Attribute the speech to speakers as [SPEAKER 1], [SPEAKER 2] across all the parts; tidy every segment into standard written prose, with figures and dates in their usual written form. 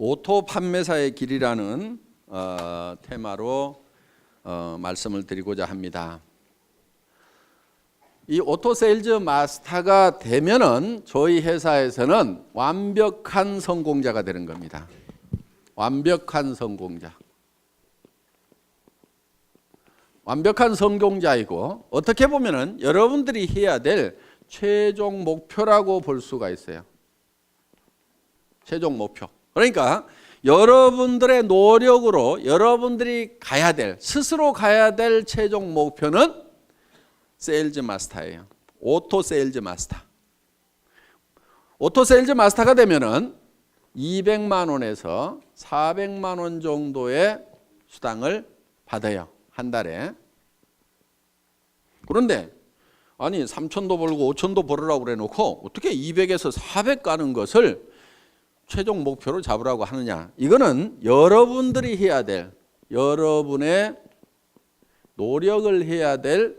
[SPEAKER 1] 오토 판매사의 길이라는 테마로 말씀을 드리고자 합니다. 이 오토 세일즈 마스터가 되면은 저희 회사에서는 완벽한 성공자가 되는 겁니다. 완벽한 성공자. 완벽한 성공자이고 어떻게 보면은 여러분들이 해야 될 최종 목표라고 볼 수가 있어요. 최종 목표. 그러니까 여러분들의 노력으로 여러분들이 가야 될, 스스로 가야 될 최종 목표는 세일즈 마스터예요. 오토 세일즈 마스터. 오토 세일즈 마스터가 되면은 200만 원에서 400만 원 정도의 수당을 받아요. 한 달에. 그런데 아니 3천도 벌고 5천도 벌으라고 그래 놓고 어떻게 200에서 400 가는 것을 최종 목표로 잡으라고 하느냐. 이거는 여러분들이 해야 될, 여러분의 노력을 해야 될,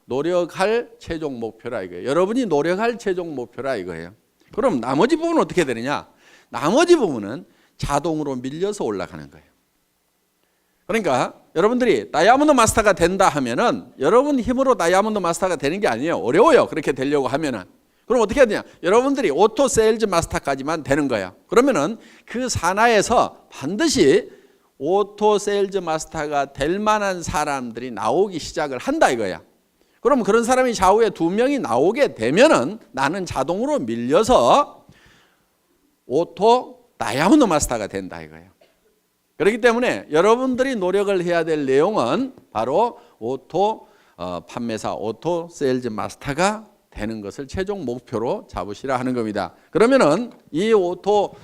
[SPEAKER 1] 노력할 최종 목표라 이거예요. 여러분이 노력할 최종 목표라 이거예요. 그럼 나머지 부분은 어떻게 되느냐. 나머지 부분은 자동으로 밀려서 올라가는 거예요. 그러니까 여러분들이 다이아몬드 마스터가 된다 하면은 여러분 힘으로 다이아몬드 마스터가 되는 게 아니에요. 어려워요. 그렇게 되려고 하면은. 그럼 어떻게 해야 되냐? 여러분들이 오토 세일즈 마스터까지만 되는 거예요. 그러면은 그 산하에서 반드시 오토 세일즈 마스터가 될 만한 사람들이 나오기 시작을 한다 이거야. 그럼 그런 사람이 좌우에 2명이 나오게 되면은 나는 자동으로 밀려서 오토 다이아몬드 마스터가 된다 이거예요. 그렇기 때문에 여러분들이 노력을 해야 될 내용은 바로 오토 판매사, 오토 세일즈 마스터가 되는 것을 최종 목표로 잡으시라 하는 겁니다. 그러면은 이 오토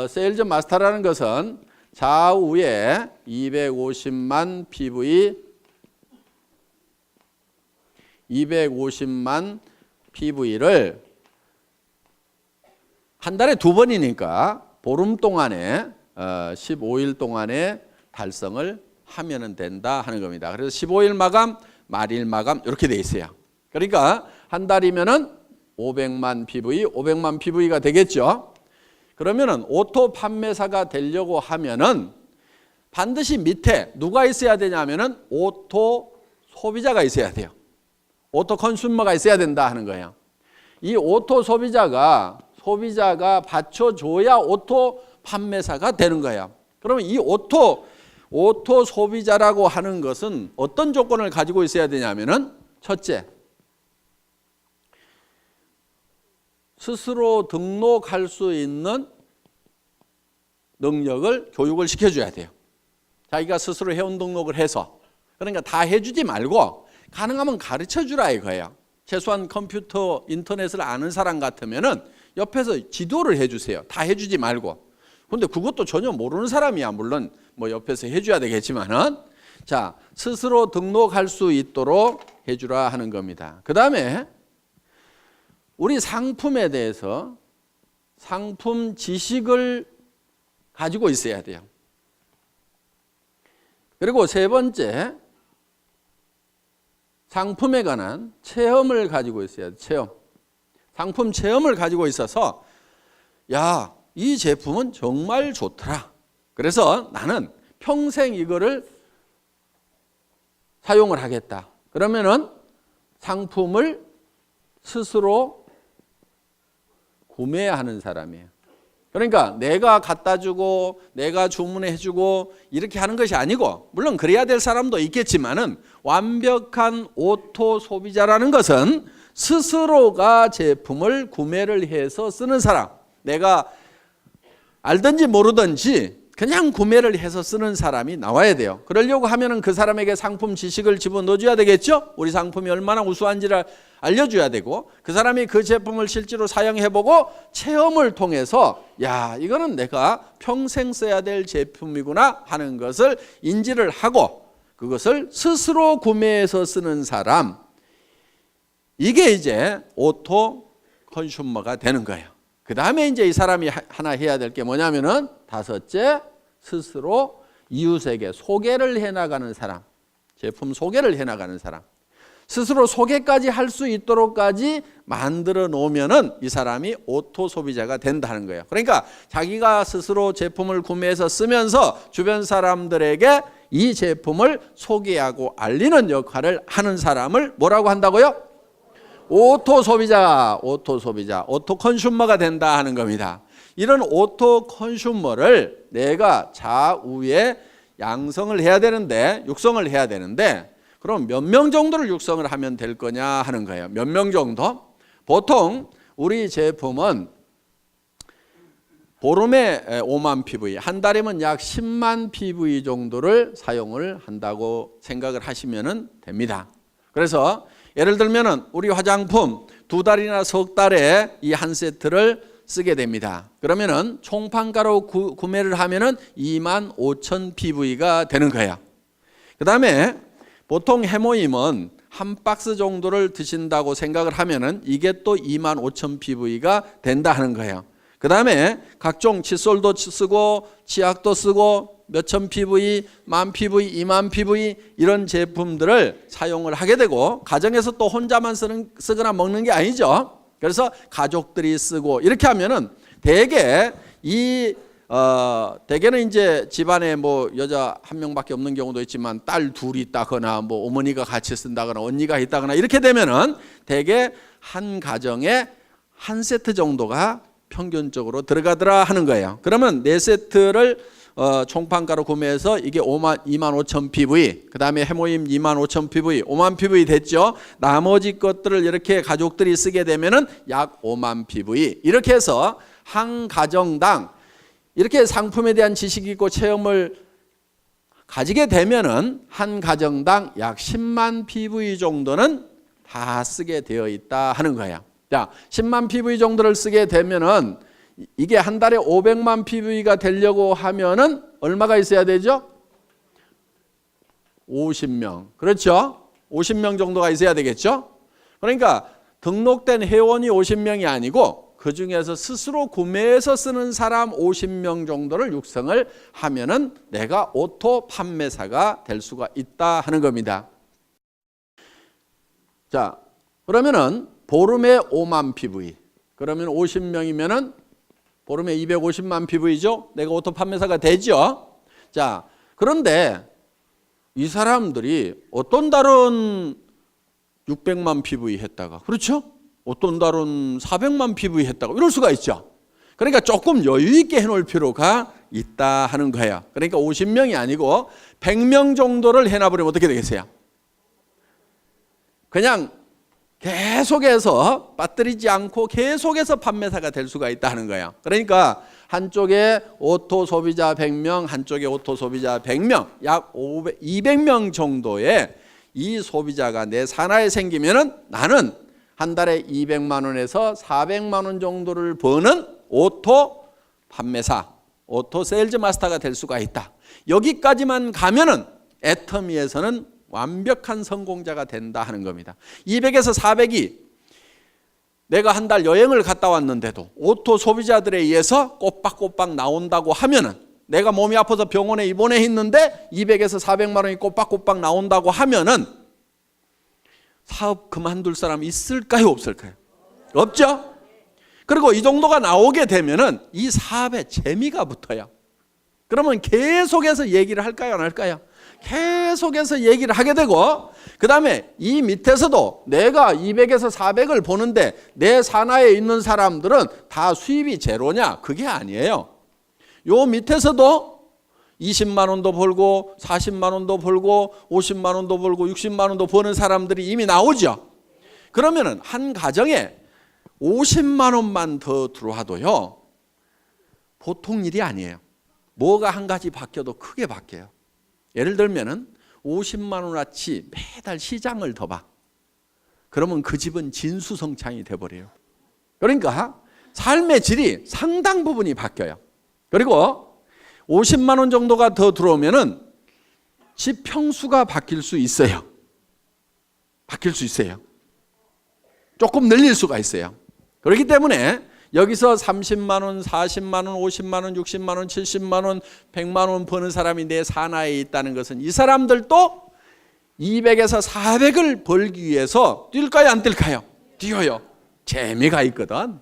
[SPEAKER 1] 세일즈 마스터라는 것은 좌우에 250만 PV를 한 달에 2번이니까 보름 동안에 15일 동안에 달성을 하면 된다 하는 겁니다. 그래서 15일 마감, 말일 마감 이렇게 돼 있어요. 그러니까 한 달이면은 500만 PV가 되겠죠. 그러면은 오토 판매사가 되려고 하면은 반드시 밑에 누가 있어야 되냐면은 오토 소비자가 있어야 돼요. 오토 컨슈머가 있어야 된다 하는 거예요. 이 오토 소비자가 받쳐줘야 오토 판매사가 되는 거예요. 그러면 이 오토 소비자라고 하는 것은 어떤 조건을 가지고 있어야 되냐면은 첫째, 스스로 등록할 수 있는 능력을 교육을 시켜줘야 돼요. 자기가 스스로 회원 등록을 해서. 그러니까 다 해주지 말고 가능하면 가르쳐주라 이거예요. 최소한 컴퓨터, 인터넷을 아는 사람 같으면은 옆에서 지도를 해주세요. 다 해주지 말고. 근데 그것도 전혀 모르는 사람이야. 물론 뭐 옆에서 해줘야 되겠지만은. 자, 스스로 등록할 수 있도록 해주라 하는 겁니다. 그 다음에 우리 상품에 대해서 상품 지식을 가지고 있어야 돼요. 그리고 세 번째, 상품에 관한 체험을 가지고 있어야 돼요. 체험. 상품 체험을 가지고 있어서 야, 이 제품은 정말 좋더라. 그래서 나는 평생 이거를 사용을 하겠다. 그러면은 상품을 스스로 구매하는 사람이에요. 그러니까 내가 갖다 주고 내가 주문해 주고 이렇게 하는 것이 아니고, 물론 그래야 될 사람도 있겠지만은 완벽한 오토 소비자라는 것은 스스로가 제품을 구매를 해서 쓰는 사람. 내가 알든지 모르든지 그냥 구매를 해서 쓰는 사람이 나와야 돼요. 그러려고 하면은 그 사람에게 상품 지식을 집어넣어줘야 되겠죠. 우리 상품이 얼마나 우수한지를 알려줘야 되고, 그 사람이 그 제품을 실제로 사용해보고 체험을 통해서 야, 이거는 내가 평생 써야 될 제품이구나 하는 것을 인지를 하고 그것을 스스로 구매해서 쓰는 사람, 이게 이제 오토 컨슈머가 되는 거예요. 그 다음에 이제 이 사람이 하나 해야 될 게 뭐냐면은 다섯째, 스스로 이웃에게 소개를 해나가는 사람, 제품 소개를 해나가는 사람. 스스로 소개까지 할 수 있도록까지 만들어 놓으면은 이 사람이 오토 소비자가 된다는 거예요. 그러니까 자기가 스스로 제품을 구매해서 쓰면서 주변 사람들에게 이 제품을 소개하고 알리는 역할을 하는 사람을 뭐라고 한다고요? 오토 소비자, 오토 컨슈머가 된다 하는 겁니다. 이런 오토 컨슈머를 내가 좌우에 양성을 해야 되는데, 육성을 해야 되는데, 그럼 몇 명 정도를 육성을 하면 될 거냐 하는 거예요. 몇 명 정도? 보통 우리 제품은 보름에 5만 PV, 한 달이면 약 10만 PV 정도를 사용을 한다고 생각을 하시면 됩니다. 그래서 예를 들면은 우리 화장품 2달이나 석 달에 이 한 세트를 쓰게 됩니다. 그러면은 총판가로 구매를 하면은 2만 5천 PV가 되는 거예요. 그 다음에 보통 해모임은 한 박스 정도를 드신다고 생각을 하면은 이게 또 2만 5천 PV가 된다 하는 거예요. 그 다음에 각종 칫솔도 쓰고 치약도 쓰고 몇천 PV, 만 PV, 2만 PV 이런 제품들을 사용을 하게 되고, 가정에서 또 혼자만 쓰거나 먹는 게 아니죠. 그래서 가족들이 쓰고 이렇게 하면은 대개는 이제 집안에 뭐 여자 한 명밖에 없는 경우도 있지만 딸 둘이 있다거나 뭐 어머니가 같이 쓴다거나 언니가 있다거나 이렇게 되면은 대개 한 가정에 한 세트 정도가 평균적으로 들어가더라 하는 거예요. 그러면 4세트를 총판가로 구매해서 이게 2만 5천 PV, 그 다음에 해모임 2만 5천 PV, 5만 PV 됐죠. 나머지 것들을 이렇게 가족들이 쓰게 되면은 약 5만 PV. 이렇게 해서 한 가정당 이렇게 상품에 대한 지식이 있고 체험을 가지게 되면은 한 가정당 약 10만 PV 정도는 다 쓰게 되어 있다 하는 거예요. 자, 10만 PV 정도를 쓰게 되면은 이게 한 달에 500만 PV가 되려고 하면은 얼마가 있어야 되죠? 50명. 그렇죠? 50명 정도가 있어야 되겠죠? 그러니까 등록된 회원이 50명이 아니고 그 중에서 스스로 구매해서 쓰는 사람 50명 정도를 육성을 하면은 내가 오토 판매사가 될 수가 있다 하는 겁니다. 자, 그러면은 보름에 5만 PV. 그러면 50명이면은 보름에 250만 PV죠? 내가 오토 판매사가 되죠? 자, 그런데 이 사람들이 어떤 달은 600만 PV 했다가, 그렇죠? 어떤 달은 400만 PV 했다가 이럴 수가 있죠. 그러니까 조금 여유 있게 해놓을 필요가 있다 하는 거예요. 그러니까 50명이 아니고 100명 정도를 해놔버리면 어떻게 되겠어요? 그냥 계속해서 빠뜨리지 않고 계속해서 판매사가 될 수가 있다는 거예요. 그러니까 한쪽에 오토 소비자 100명, 한쪽에 오토 소비자 100명, 약 200명 정도의 이 소비자가 내 산하에 생기면은 나는 한 달에 200만 원에서 400만 원 정도를 버는 오토 판매사, 오토 세일즈 마스터가 될 수가 있다. 여기까지만 가면은 애터미에서는 완벽한 성공자가 된다 하는 겁니다. 200에서 400이 내가 한 달 여행을 갔다 왔는데도 오토 소비자들에 의해서 꼬박꼬박 나온다고 하면은, 내가 몸이 아파서 병원에 입원해 있는데 200에서 400만 원이 꼬박꼬박 나온다고 하면은 사업 그만둘 사람 있을까요, 없을까요? 없죠? 그리고 이 정도가 나오게 되면은 이 사업에 재미가 붙어요. 그러면 계속해서 얘기를 할까요, 안 할까요? 계속해서 얘기를 하게 되고, 그 다음에 이 밑에서도 내가 200에서 400을 보는데 내 산하에 있는 사람들은 다 수입이 제로냐? 그게 아니에요. 요 밑에서도 20만 원도 벌고 40만 원도 벌고 50만 원도 벌고 60만 원도 버는 사람들이 이미 나오죠. 그러면은 한 가정에 50만 원만 더 들어와도요, 보통 일이 아니에요. 뭐가 한 가지 바뀌어도 크게 바뀌어요. 예를 들면은 50만 원어치 매달 시장을 더 봐. 그러면 그 집은 진수성찬이 돼버려요. 그러니까 삶의 질이 상당 부분이 바뀌어요. 그리고 50만 원 정도가 더 들어오면은 집 평수가 바뀔 수 있어요. 바뀔 수 있어요. 조금 늘릴 수가 있어요. 그렇기 때문에 여기서 30만 원, 40만 원, 50만 원, 60만 원, 70만 원, 100만 원 버는 사람이 내 산하에 있다는 것은 이 사람들도 200에서 400을 벌기 위해서 뛸까요, 안 뛸까요? 뛰어요. 재미가 있거든.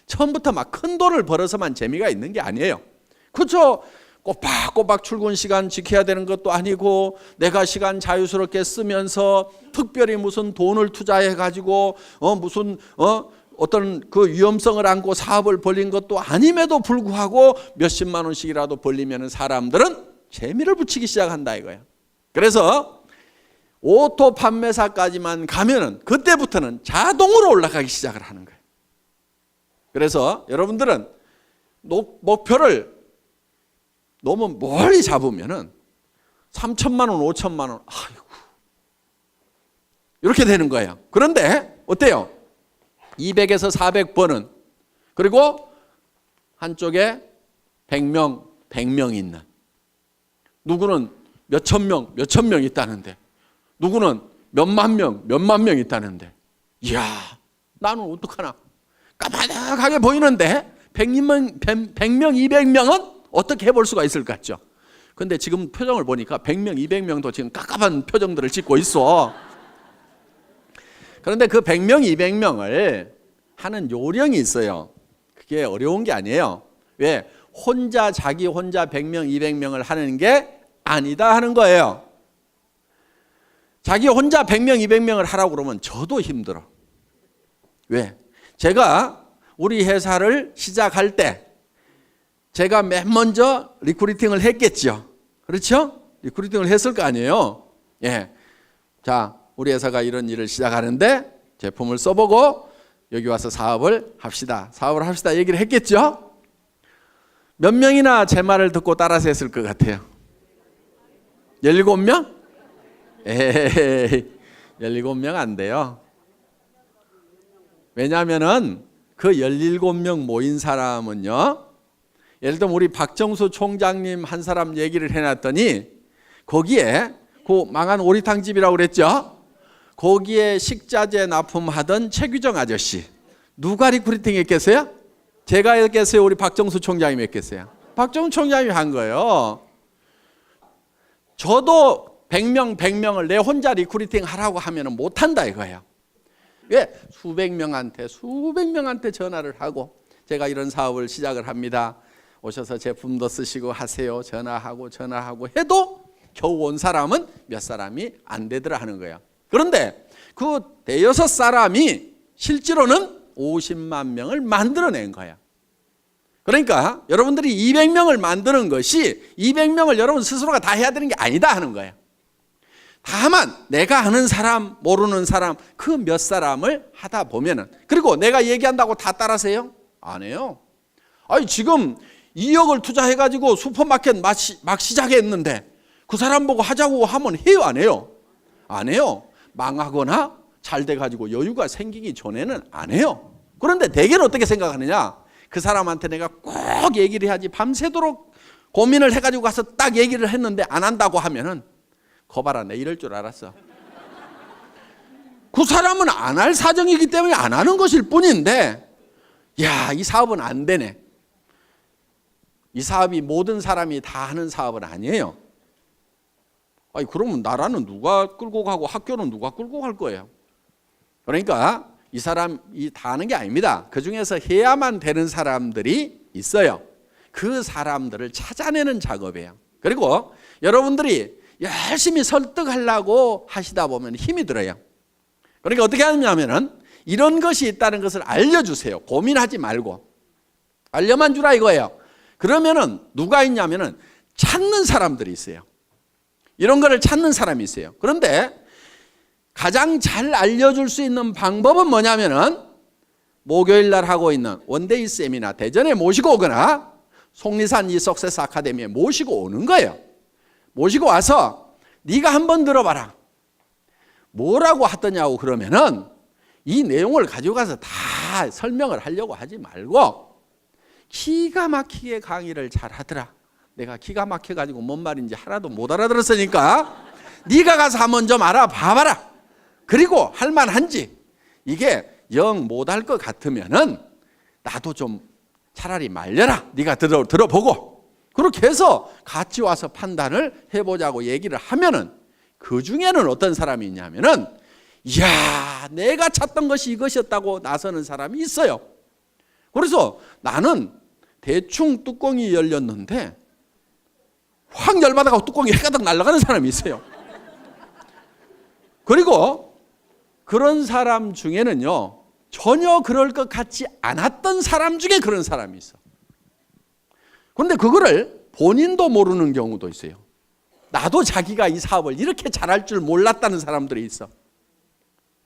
[SPEAKER 1] 처음부터 막 큰 돈을 벌어서만 재미가 있는 게 아니에요. 그렇죠? 꼬박꼬박 출근 시간 지켜야 되는 것도 아니고, 내가 시간 자유스럽게 쓰면서 특별히 무슨 돈을 투자해 가지고 어떤 그 위험성을 안고 사업을 벌린 것도 아님에도 불구하고 몇십만 원씩이라도 벌리면 사람들은 재미를 붙이기 시작한다 이거야. 그래서 오토 판매사까지만 가면은 그때부터는 자동으로 올라가기 시작을 하는 거예요. 그래서 여러분들은 목표를 너무 멀리 잡으면은 3천만 원, 5천만 원, 아이고, 이렇게 되는 거예요. 그런데 어때요? 200에서 400번은, 그리고 한쪽에 100명 있는, 누구는 몇천 명 있다는데, 누구는 몇만 명 있다는데, 이야, 나는 어떡하나? 까마득하게 보이는데 100명, 200명은 어떻게 해볼 수가 있을 것 같죠? 근데 지금 표정을 보니까 100명, 200명도 지금 깝깝한 표정들을 짓고 있어. 그런데 그 100명, 200명을 하는 요령이 있어요. 그게 어려운 게 아니에요. 왜? 자기 혼자 100명, 200명을 하는 게 아니다 하는 거예요. 자기 혼자 100명, 200명을 하라고 그러면 저도 힘들어. 왜? 제가 우리 회사를 시작할 때 제가 맨 먼저 리크루팅을 했겠죠. 그렇죠? 리크루팅을 했을 거 아니에요. 예. 자, 우리 회사가 이런 일을 시작하는데 제품을 써보고 여기 와서 사업을 합시다. 얘기를 했겠죠? 몇 명이나 제 말을 듣고 따라서 했을 것 같아요? 17명? 에이, 17명 안 돼요. 왜냐하면은 그 17명 모인 사람은요, 예를 들면 우리 박정수 총장님 한 사람 얘기를 해놨더니 거기에 그 망한 오리탕집이라고 그랬죠? 거기에 식자재 납품하던 최규정 아저씨, 누가 리크루팅 했겠어요? 제가 했겠어요? 우리 박정수 총장님이 했겠어요? 박정수 총장님이 한 거예요. 저도 100명을 내 혼자 리크루팅 하라고 하면 못한다 이거예요. 왜? 수백 명한테 전화를 하고, 제가 이런 사업을 시작을 합니다. 오셔서 제품도 쓰시고 하세요. 전화하고 해도 겨우 온 사람은 몇 사람이 안 되더라 하는 거예요. 그런데 그 대여섯 사람이 실제로는 50만 명을 만들어낸 거예요. 그러니까 여러분들이 200명을 만드는 것이 200명을 여러분 스스로가 다 해야 되는 게 아니다 하는 거예요. 다만 내가 아는 사람, 모르는 사람, 그 몇 사람을 하다 보면은, 그리고 내가 얘기한다고 다 따라서요? 안 해요. 아니 지금 2억을 투자해가지고 슈퍼마켓 막 시작했는데 그 사람 보고 하자고 하면 해요, 안 해요? 안 해요. 망하거나 잘 돼가지고 여유가 생기기 전에는 안 해요. 그런데 대개는 어떻게 생각하느냐? 그 사람한테 내가 꼭 얘기를 해야지, 밤새도록 고민을 해가지고 가서 딱 얘기를 했는데 안 한다고 하면은, 거봐라, 내 이럴 줄 알았어. 그 사람은 안 할 사정이기 때문에 안 하는 것일 뿐인데, 야, 이 사업은 안 되네. 이 사업이 모든 사람이 다 하는 사업은 아니에요. 아니, 그러면 나라는 누가 끌고 가고 학교는 누가 끌고 갈 거예요? 그러니까 이 사람이 다 하는 게 아닙니다. 그 중에서 해야만 되는 사람들이 있어요. 그 사람들을 찾아내는 작업이에요. 그리고 여러분들이 열심히 설득하려고 하시다 보면 힘이 들어요. 그러니까 어떻게 하냐면은 이런 것이 있다는 것을 알려주세요. 고민하지 말고 알려만 주라 이거예요. 그러면은 누가 있냐면은 찾는 사람들이 있어요. 이런 거를 찾는 사람이 있어요. 그런데 가장 잘 알려줄 수 있는 방법은 뭐냐면은 목요일 날 하고 있는 원데이 세미나 대전에 모시고 오거나 속리산 이 석세스 아카데미에 모시고 오는 거예요. 모시고 와서 네가 한번 들어봐라. 뭐라고 하더냐고 그러면은 이 내용을 가지고 가서 다 설명을 하려고 하지 말고 기가 막히게 강의를 잘 하더라. 내가 기가 막혀가지고 뭔 말인지 하나도 못 알아들었으니까 네가 가서 한번 좀 알아봐봐라. 그리고 할만한지, 이게 영 못할 것 같으면은 나도 좀 차라리 말려라. 네가 들어보고 그렇게 해서 같이 와서 판단을 해보자고 얘기를 하면은 그 중에는 어떤 사람이 있냐면은 이야, 내가 찾던 것이 이것이었다고 나서는 사람이 있어요. 그래서 나는 대충 뚜껑이 열렸는데 확 열받아가고 뚜껑이 해가닥 날아가는 사람이 있어요. 그리고 그런 사람 중에는요, 전혀 그럴 것 같지 않았던 사람 중에 그런 사람이 있어. 그런데 그거를 본인도 모르는 경우도 있어요. 나도 자기가 이 사업을 이렇게 잘할 줄 몰랐다는 사람들이 있어.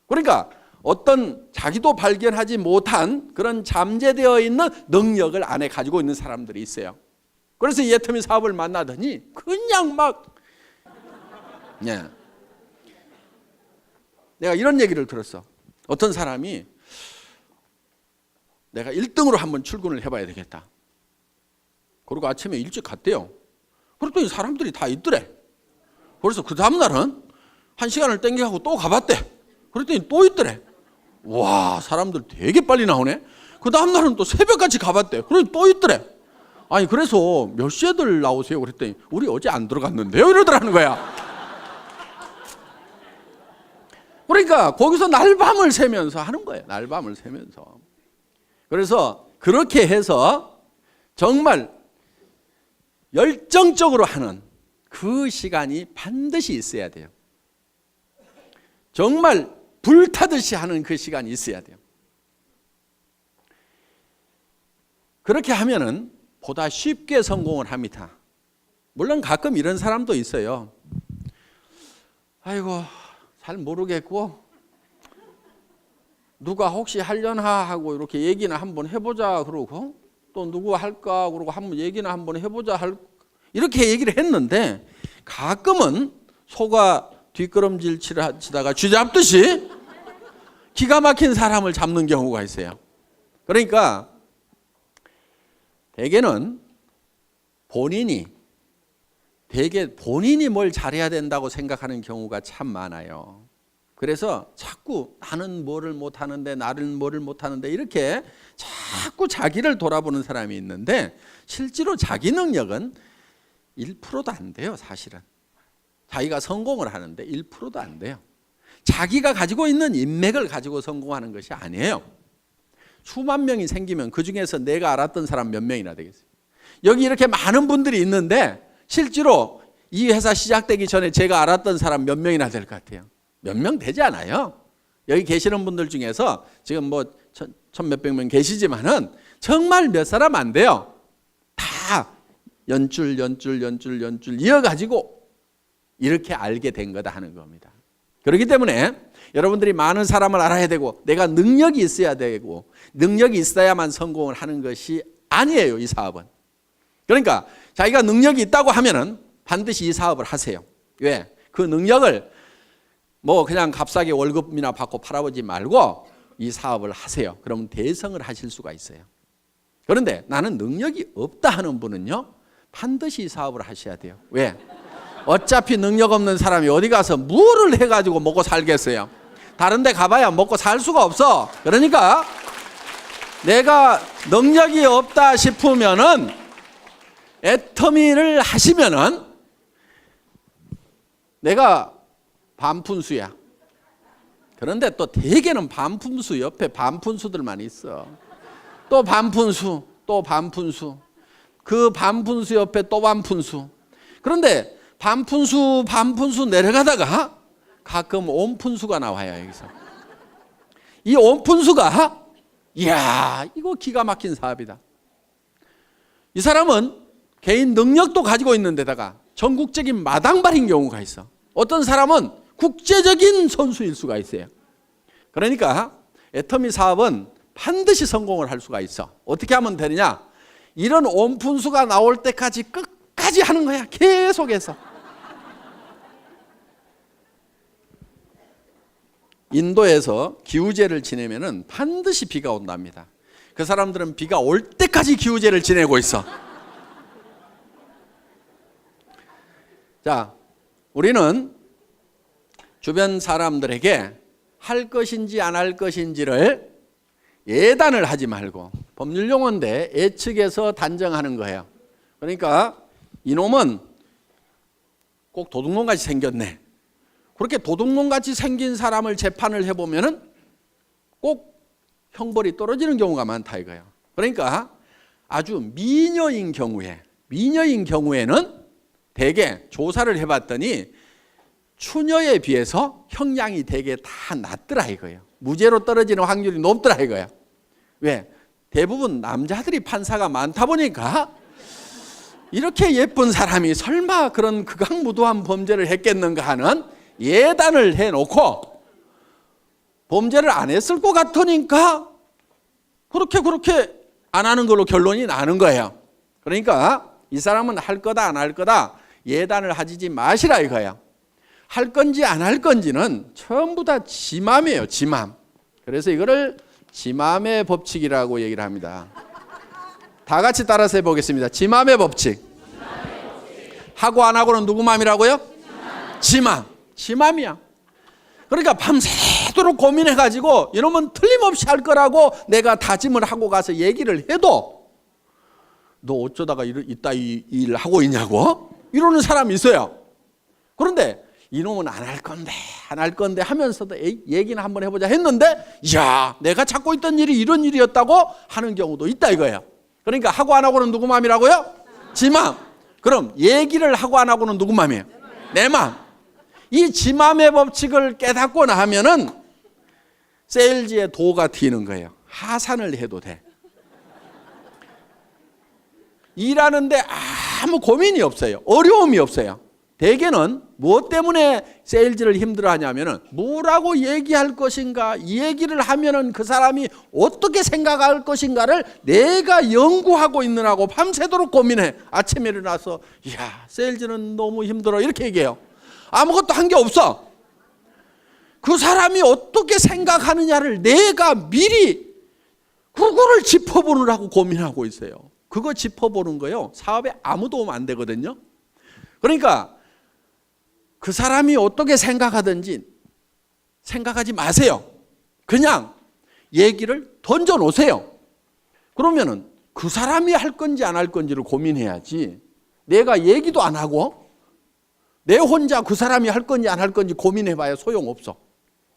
[SPEAKER 1] 그러니까 어떤 자기도 발견하지 못한 그런 잠재되어 있는 능력을 안에 가지고 있는 사람들이 있어요. 그래서 이 애터미 사업을 만나더니 그냥 막 내가 이런 얘기를 들었어. 어떤 사람이 내가 1등으로 한번 출근을 해봐야 되겠다. 그리고 아침에 일찍 갔대요. 그랬더니 사람들이 다 있더래. 그래서 그 다음날은 1시간을 땡겨가고 또 가봤대. 그랬더니 또 있더래. 와, 사람들 되게 빨리 나오네. 그 다음날은 또 새벽까지 가봤대. 그랬더니 또 있더래. 아니, 그래서 몇 시에들 나오세요? 그랬더니 우리 어제 안 들어갔는데요? 이러더라는 거야. 그러니까 거기서 날밤을 새면서 하는 거예요. 날밤을 새면서. 그래서 그렇게 해서 정말 열정적으로 하는 그 시간이 반드시 있어야 돼요. 정말 불타듯이 하는 그 시간이 있어야 돼요. 그렇게 하면은 보다 쉽게 성공을 합니다. 물론 가끔 이런 사람도 있어요. 아이고, 잘 모르겠고 누가 혹시 하려나 하고 이렇게 얘기나 한번 해보자 그러고 또 누구 할까 그러고 한번 얘기나 한번 해보자 이렇게 얘기를 했는데 가끔은 소가 뒷걸음질 치다가 쥐 잡듯이 기가 막힌 사람을 잡는 경우가 있어요. 그러니까 대개는 본인이 뭘 잘해야 된다고 생각하는 경우가 참 많아요. 그래서 자꾸 나는 뭐를 못하는데 나는 뭐를 못하는데 이렇게 자꾸 자기를 돌아보는 사람이 있는데 실제로 자기 능력은 1%도 안 돼요. 사실은 자기가 성공을 하는데 1%도 안 돼요. 자기가 가지고 있는 인맥을 가지고 성공하는 것이 아니에요. 수만 명이 생기면 그중에서 내가 알았던 사람 몇 명이나 되겠어요. 여기 이렇게 많은 분들이 있는데 실제로 이 회사 시작되기 전에 제가 알았던 사람 몇 명이나 될 것 같아요? 몇 명 되지 않아요. 여기 계시는 분들 중에서 지금 뭐 천 몇백 명 계시지만은 정말 몇 사람 안 돼요. 다 연줄 이어가지고 이렇게 알게 된 거다 하는 겁니다. 그렇기 때문에 여러분들이 많은 사람을 알아야 되고 내가 능력이 있어야 되고 능력이 있어야만 성공을 하는 것이 아니에요. 이 사업은. 그러니까 자기가 능력이 있다고 하면은 반드시 이 사업을 하세요. 왜? 그 능력을 뭐 그냥 값싸게 월급이나 받고 팔아보지 말고 이 사업을 하세요. 그러면 대성을 하실 수가 있어요. 그런데 나는 능력이 없다 하는 분은요, 반드시 이 사업을 하셔야 돼요. 왜? 어차피 능력 없는 사람이 어디 가서 뭐를 해가지고 먹고 살겠어요. 다른 데 가봐야 먹고 살 수가 없어. 그러니까 내가 능력이 없다 싶으면은 애터미를 하시면은 내가 반푼수야. 그런데 또 대개는 반푼수 옆에 반푼수들만 있어. 또 반푼수, 또 반푼수. 그 반푼수 옆에 또 반푼수. 그런데 반푼수 내려가다가 가끔 온푼수가 나와요. 여기서. 이 온푼수가 이야, 이거 기가 막힌 사업이다. 이 사람은 개인 능력도 가지고 있는 데다가 전국적인 마당발인 경우가 있어. 어떤 사람은 국제적인 선수일 수가 있어요. 그러니까 애터미 사업은 반드시 성공을 할 수가 있어. 어떻게 하면 되느냐? 이런 온푼수가 나올 때까지 끝까지 하는 거야. 계속해서. 인도에서 기우제를 지내면은 반드시 비가 온답니다. 그 사람들은 비가 올 때까지 기우제를 지내고 있어. 자, 우리는 주변 사람들에게 할 것인지 안 할 것인지를 예단을 하지 말고, 법률 용어인데 예측해서 단정하는 거예요. 그러니까 이놈은 꼭 도둑놈같이 생겼네. 그렇게 도둑놈같이 생긴 사람을 재판을 해보면은 꼭 형벌이 떨어지는 경우가 많다 이거예요. 그러니까 아주 미녀인 경우에는 대개 조사를 해봤더니 추녀에 비해서 형량이 대개 다 낮더라 이거예요. 무죄로 떨어지는 확률이 높더라 이거예요. 왜? 대부분 남자들이 판사가 많다 보니까 이렇게 예쁜 사람이 설마 그런 극악무도한 범죄를 했겠는가 하는 예단을 해놓고 범죄를 안 했을 것 같으니까 그렇게 안 하는 걸로 결론이 나는 거예요. 그러니까 이 사람은 할 거다 안 할 거다 예단을 하지 마시라 이거예요. 할 건지 안 할 건지는 전부 다 지 맘이에요. 지 맘. 그래서 이거를 지 맘의 법칙이라고 얘기를 합니다. 다 같이 따라서 해보겠습니다. 지 맘의 법칙. 하고 안 하고는 누구 맘이라고요? 지 맘. 지 맘이야. 그러니까 밤새도록 고민해가지고 이놈은 틀림없이 할 거라고 내가 다짐을 하고 가서 얘기를 해도 너 어쩌다가 이따 이 일 하고 있냐고 이러는 사람이 있어요. 그런데 이놈은 안 할 건데 하면서도 얘기는 한번 해보자 했는데 야 내가 찾고 있던 일이 이런 일이었다고 하는 경우도 있다 이거예요. 그러니까 하고 안 하고는 누구 맘이라고요? 지 맘. 그럼 얘기를 하고 안 하고는 누구 맘이에요? 내 맘. 이 지 맘의 법칙을 깨닫고 나면은 세일즈의 도가 튀는 거예요. 하산을 해도 돼. 일하는데 아무 고민이 없어요. 어려움이 없어요. 대개는 무엇 때문에 세일즈를 힘들어하냐면은 뭐라고 얘기할 것인가, 이 얘기를 하면은 그 사람이 어떻게 생각할 것인가를 내가 연구하고 있느라고 밤새도록 고민해. 아침에 일어나서 야 세일즈는 너무 힘들어 이렇게 얘기해요. 아무것도 한 게 없어. 그 사람이 어떻게 생각하느냐를 내가 미리 그거를 짚어보느라고 고민하고 있어요. 그거 짚어보는 거요 사업에 아무 도움 안 되거든요. 그러니까 그 사람이 어떻게 생각하든지 생각하지 마세요. 그냥 얘기를 던져 놓으세요. 그러면은 그 사람이 할 건지 안 할 건지를 고민해야지 내가 얘기도 안 하고 내 혼자 그 사람이 할 건지 안 할 건지 고민해봐야 소용없어.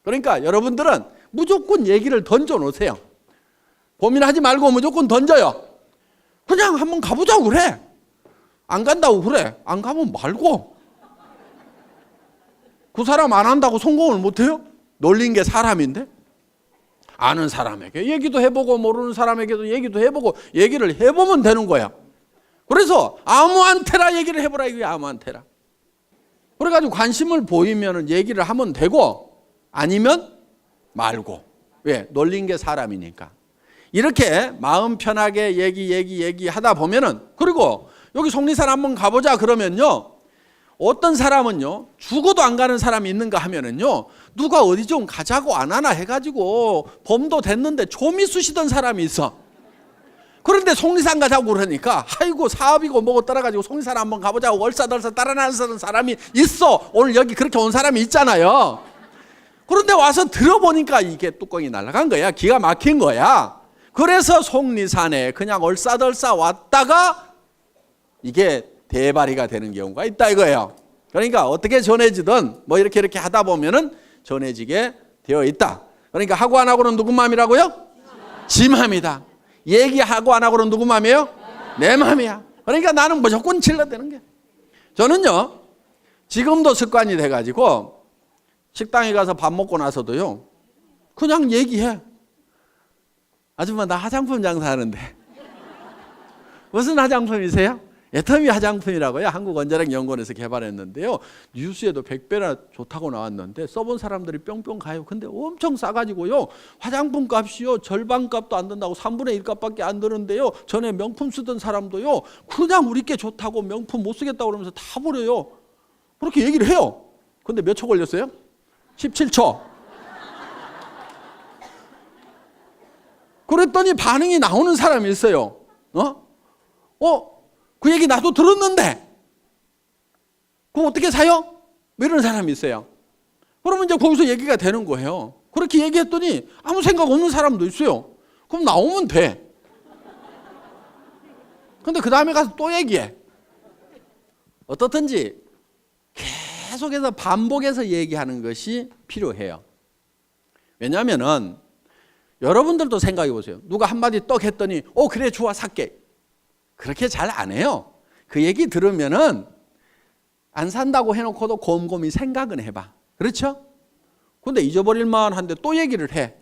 [SPEAKER 1] 그러니까 여러분들은 무조건 얘기를 던져 놓으세요. 고민하지 말고 무조건 던져요. 그냥 한번 가보자고 그래. 안 간다고 그래. 안 가면 말고. 그 사람 안 한다고 성공을 못해요? 놀린 게 사람인데? 아는 사람에게 얘기도 해보고 모르는 사람에게도 얘기도 해보고 얘기를 해보면 되는 거야. 그래서 아무한테나 얘기를 해보라 이거야. 아무한테나. 그래가지고 관심을 보이면 얘기를 하면 되고 아니면 말고. 왜? 놀린 게 사람이니까. 이렇게 마음 편하게 얘기하다 보면은 그리고 여기 속리산 한번 가보자 그러면요. 어떤 사람은요 죽어도 안 가는 사람이 있는가 하면은요 누가 어디 좀 가자고 안 하나 해가지고 범도 됐는데 좀이 쑤시던 사람이 있어. 그런데 속리산 가자고 그러니까 아이고 사업이고 뭐고 따라가지고 속리산 한번 가보자고 얼싸덜싸 따라나서는 사람이 있어. 오늘 여기 그렇게 온 사람이 있잖아요. 그런데 와서 들어보니까 이게 뚜껑이 날아간 거야. 기가 막힌 거야. 그래서 속리산에 그냥 얼싸덜싸 왔다가 이게 대발이가 되는 경우가 있다 이거예요. 그러니까 어떻게 전해지든 뭐 이렇게 하다 보면은 전해지게 되어 있다. 그러니까 하고 안 하고는 누구 마음이라고요? 지 마음이다. 얘기하고 안 하고는 누구 마음이에요? 내 마음이야. 그러니까 나는 무조건 질러대는 게. 저는요 지금도 습관이 돼가지고 식당에 가서 밥 먹고 나서도요 그냥 얘기해. 아줌마 나 화장품 장사하는데 무슨 화장품이세요? 애터미 화장품이라고요. 한국원자력연구원에서 개발했는데요. 뉴스에도 100배나 좋다고 나왔는데 써본 사람들이 뿅뿅 가요. 근데 엄청 싸가지고요. 화장품 값이요. 절반 값도 안 든다고 3분의 1 값밖에 안 드는데요. 전에 명품 쓰던 사람도요. 그냥 우리께 좋다고 명품 못 쓰겠다고 그러면서 다 버려요. 그렇게 얘기를 해요. 근데 몇 초 걸렸어요? 17초. 그랬더니 반응이 나오는 사람이 있어요. 그 얘기 나도 들었는데 그럼 어떻게 사요? 뭐 이런 사람이 있어요. 그러면 이제 거기서 얘기가 되는 거예요. 그렇게 얘기했더니 아무 생각 없는 사람도 있어요. 그럼 나오면 돼. 근데 그 다음에 가서 또 얘기해. 어떻든지 계속해서 반복해서 얘기하는 것이 필요해요. 왜냐하면은 여러분들도 생각해 보세요. 누가 한마디 떡 했더니 그래 좋아 살게. 그렇게 잘 안 해요. 그 얘기 들으면은 안 산다고 해놓고도 곰곰이 생각은 해봐. 그렇죠? 근데 잊어버릴 만한데 또 얘기를 해.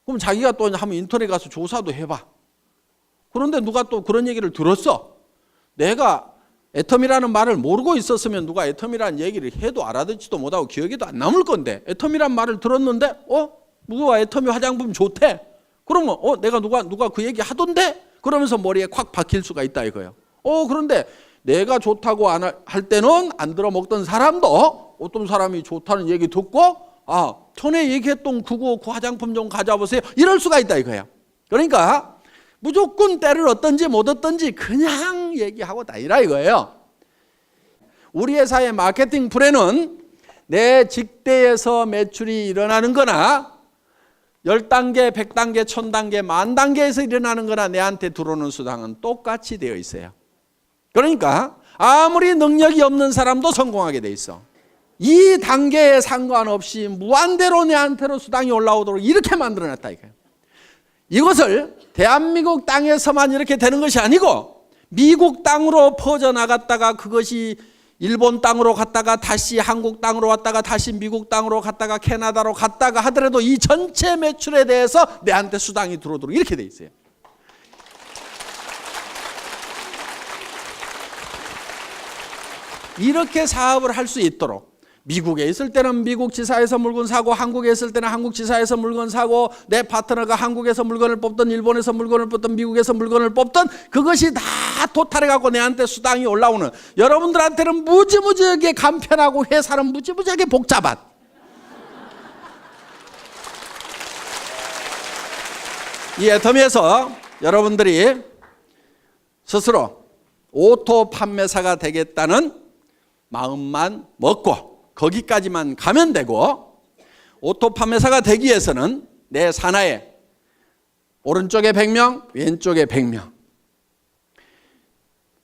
[SPEAKER 1] 그럼 자기가 또 한번 인터넷 가서 조사도 해봐. 그런데 누가 또 그런 얘기를 들었어. 내가 애텀이라는 말을 모르고 있었으면 누가 애텀이라는 얘기를 해도 알아듣지도 못하고 기억에도 안 남을 건데, 애텀이란 말을 들었는데 누가 애텀이 화장품 좋대. 그러면 내가 누가 그 얘기 하던데? 그러면서 머리에 콱 박힐 수가 있다 이거예요. 그런데 내가 좋다고 할 때는 안 들어먹던 사람도 어떤 사람이 좋다는 얘기 듣고 전에 얘기했던 그 화장품 좀 가져와보세요. 이럴 수가 있다 이거예요. 그러니까 무조건 때를 얻든지 못 얻든지 그냥 얘기하고 다니라 이거예요. 우리 회사의 마케팅 플랜은 내 직대에서 매출이 일어나는 거나 10단계, 100단계, 1000단계, 10,000단계에서 일어나는 거나 내한테 들어오는 수당은 똑같이 되어 있어요. 그러니까 아무리 능력이 없는 사람도 성공하게 돼 있어. 이 단계에 상관없이 무한대로 내한테로 수당이 올라오도록 이렇게 만들어놨다 이거예요. 이것을 대한민국 땅에서만 이렇게 되는 것이 아니고 미국 땅으로 퍼져나갔다가 그것이 일본 땅으로 갔다가 다시 한국 땅으로 왔다가 다시 미국 땅으로 갔다가 캐나다로 갔다가 하더라도 이 전체 매출에 대해서 내한테 수당이 들어오도록 이렇게 돼 있어요. 이렇게 사업을 할 수 있도록 미국에 있을 때는 미국 지사에서 물건 사고, 한국에 있을 때는 한국 지사에서 물건 사고, 내 파트너가 한국에서 물건을 뽑든 일본에서 물건을 뽑든 미국에서 물건을 뽑든 그것이 다 토탈해갖고 내한테 수당이 올라오는, 여러분들한테는 무지무지하게 간편하고 회사는 무지무지하게 복잡한 이 애터미에서 여러분들이 스스로 오토 판매사가 되겠다는 마음만 먹고 거기까지만 가면 되고, 오토 판매사가 되기 위해서는 내 산하에 오른쪽에 100명, 왼쪽에 100명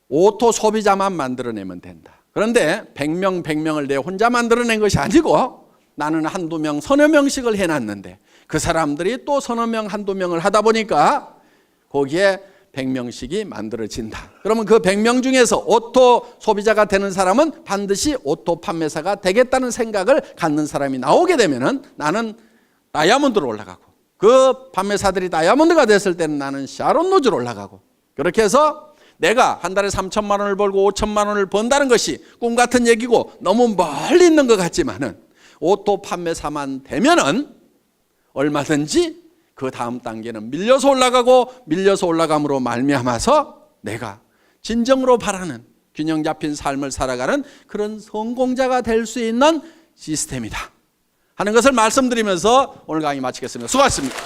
[SPEAKER 1] 오토 소비자만 만들어내면 된다. 그런데 100명, 100명을 내 혼자 만들어낸 것이 아니고 나는 한두 명, 서너 명씩을 해놨는데 그 사람들이 또 서너 명, 한두 명을 하다 보니까 거기에 100명씩이 만들어진다. 그러면 그 100명 중에서 오토 소비자가 되는 사람은 반드시 오토 판매사가 되겠다는 생각을 갖는 사람이 나오게 되면은 나는 다이아몬드로 올라가고, 그 판매사들이 다이아몬드가 됐을 때는 나는 샤론 노즈로 올라가고, 그렇게 해서 내가 한 달에 3천만 원을 벌고 5천만 원을 번다는 것이 꿈 같은 얘기고 너무 멀리 있는 것 같지만은 오토 판매사만 되면은 얼마든지 그 다음 단계는 밀려서 올라가고, 밀려서 올라감으로 말미암아서 내가 진정으로 바라는 균형 잡힌 삶을 살아가는 그런 성공자가 될 수 있는 시스템이다 하는 것을 말씀드리면서 오늘 강의 마치겠습니다. 수고하셨습니다.